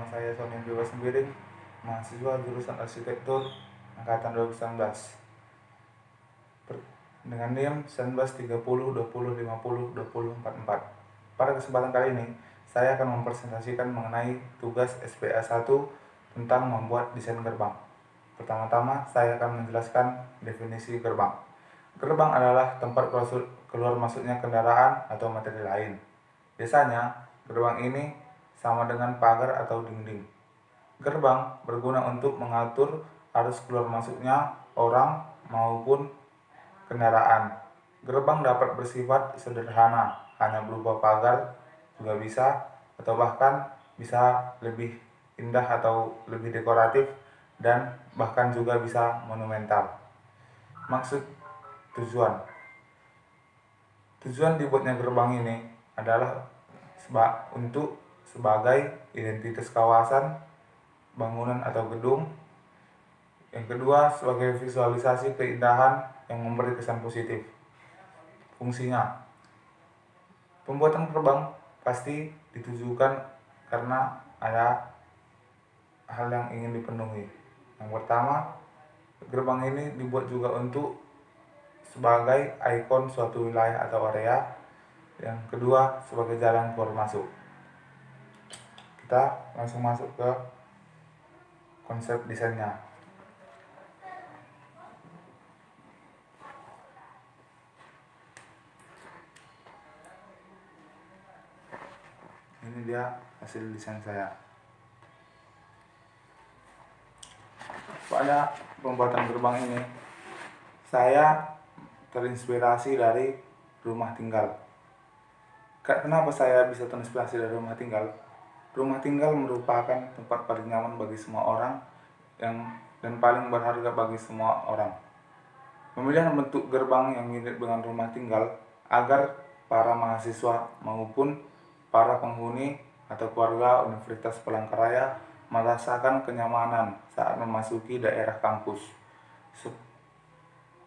saya Sony Dewa Sembiring, mahasiswa jurusan Arsitektur angkatan 2019 dengan NIM 193020502044. Pada kesempatan kali ini, saya akan mempresentasikan mengenai tugas SPA 1 tentang membuat desain gerbang. Pertama-tama, saya akan menjelaskan definisi gerbang. Gerbang adalah tempat keluar masuknya kendaraan atau materi lain. Biasanya, gerbang ini sama dengan pagar atau dinding. Gerbang berguna untuk mengatur arus keluar masuknya orang maupun kendaraan. Gerbang dapat bersifat sederhana, hanya berupa pagar juga bisa, atau bahkan bisa lebih indah atau lebih dekoratif, dan bahkan juga bisa monumental. Maksud tujuan dibuatnya gerbang ini adalah untuk sebagai identitas kawasan, bangunan atau gedung. Yang kedua, sebagai visualisasi keindahan yang memberi kesan positif. Fungsinya, pembuatan gerbang pasti ditujukan karena ada hal yang ingin dipenuhi. Yang pertama, gerbang ini dibuat juga untuk sebagai ikon suatu wilayah atau area. Yang kedua, sebagai jalan keluar masuk. Kita langsung masuk ke konsep desainnya. Ini dia hasil desain saya. Pada pembuatan gerbang ini, saya terinspirasi dari rumah tinggal. Kenapa saya bisa terinspirasi dari rumah tinggal? Rumah tinggal merupakan tempat paling nyaman bagi semua orang dan paling berharga bagi semua orang. Pemilihan bentuk gerbang yang mirip dengan rumah tinggal agar para mahasiswa maupun para penghuni atau keluarga Universitas Palangkaraya merasakan kenyamanan saat memasuki daerah kampus.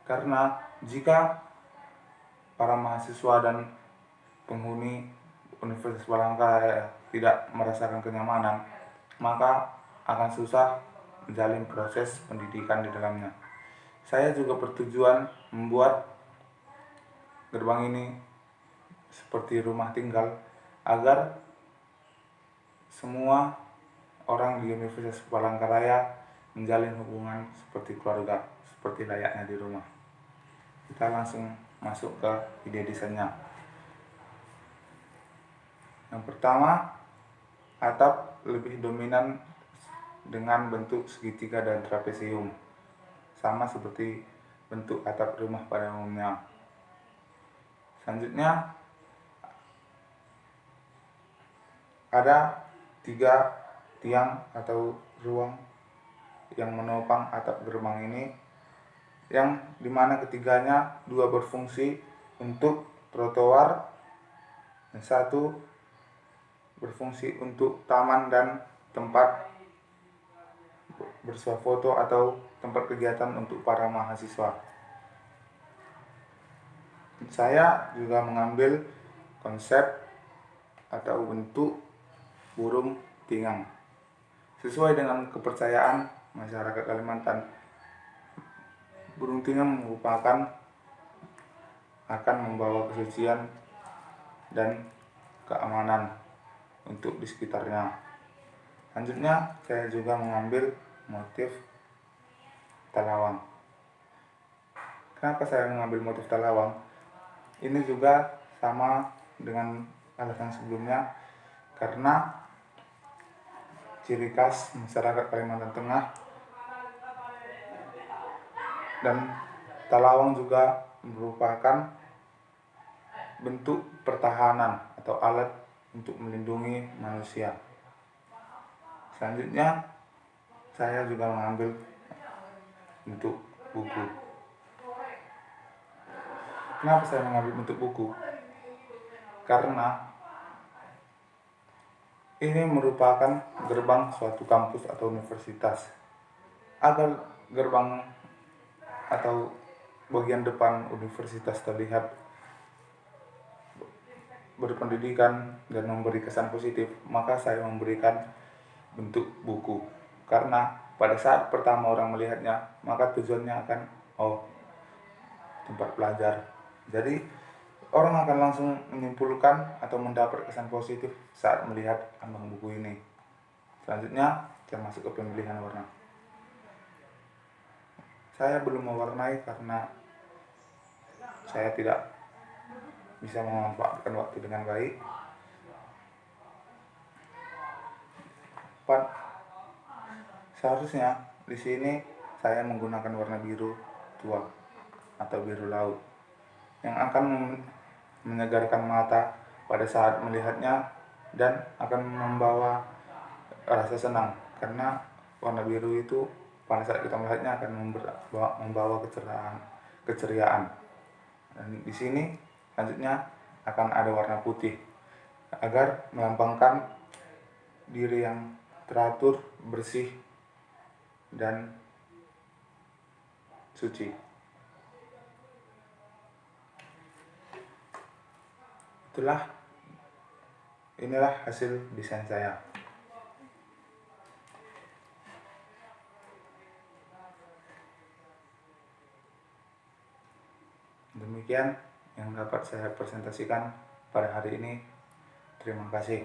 Karena jika para mahasiswa dan penghuni Universitas Palangkaraya tidak merasakan kenyamanan, maka akan susah menjalin proses pendidikan di dalamnya. Saya juga bertujuan membuat gerbang ini seperti rumah tinggal agar semua orang di Universitas Palangkaraya menjalin hubungan seperti keluarga, seperti layaknya di rumah. Kita langsung masuk ke ide desainnya. Yang pertama, atap lebih dominan dengan bentuk segitiga dan trapesium, sama seperti bentuk atap rumah pada umumnya. Selanjutnya, ada 3 tiang atau ruang yang menopang atap gerbang ini, yang dimana ketiganya 2 berfungsi untuk trotoar dan 1 berfungsi untuk taman dan tempat bersuah foto atau tempat kegiatan untuk para mahasiswa. Saya juga mengambil konsep atau bentuk burung tingang. Sesuai dengan kepercayaan masyarakat Kalimantan, burung tingang akan membawa kesucian dan keamanan untuk di sekitarnya. Selanjutnya, saya juga mengambil motif talawang. Kenapa saya mengambil motif talawang? Ini juga sama dengan alasan sebelumnya, karena ciri khas masyarakat Kalimantan Tengah, dan talawang juga merupakan bentuk pertahanan atau alat untuk melindungi manusia. Selanjutnya, saya juga mengambil bentuk buku. Kenapa saya mengambil bentuk buku? Karena ini merupakan gerbang suatu kampus atau universitas. Agar gerbang atau bagian depan universitas terlihat berpendidikan dan memberi kesan positif, maka saya memberikan bentuk buku. Karena pada saat pertama orang melihatnya, maka tujuannya akan, oh, tempat belajar. Jadi orang akan langsung menyimpulkan atau mendapat kesan positif saat melihat ambang buku ini. Selanjutnya, kita masuk ke pemilihan warna. Saya belum mewarnai karena saya tidak bisa memanfaatkan waktu dengan baik. Seharusnya di sini saya menggunakan warna biru tua atau biru laut yang akan menyegarkan mata pada saat melihatnya dan akan membawa rasa senang, karena warna biru itu pada saat kita melihatnya akan membawa keceriaan. Dan di sini selanjutnya akan ada warna putih agar melambangkan diri yang teratur, bersih, dan suci. Inilah hasil desain saya. Demikian yang dapat saya presentasikan pada hari ini. Terima kasih.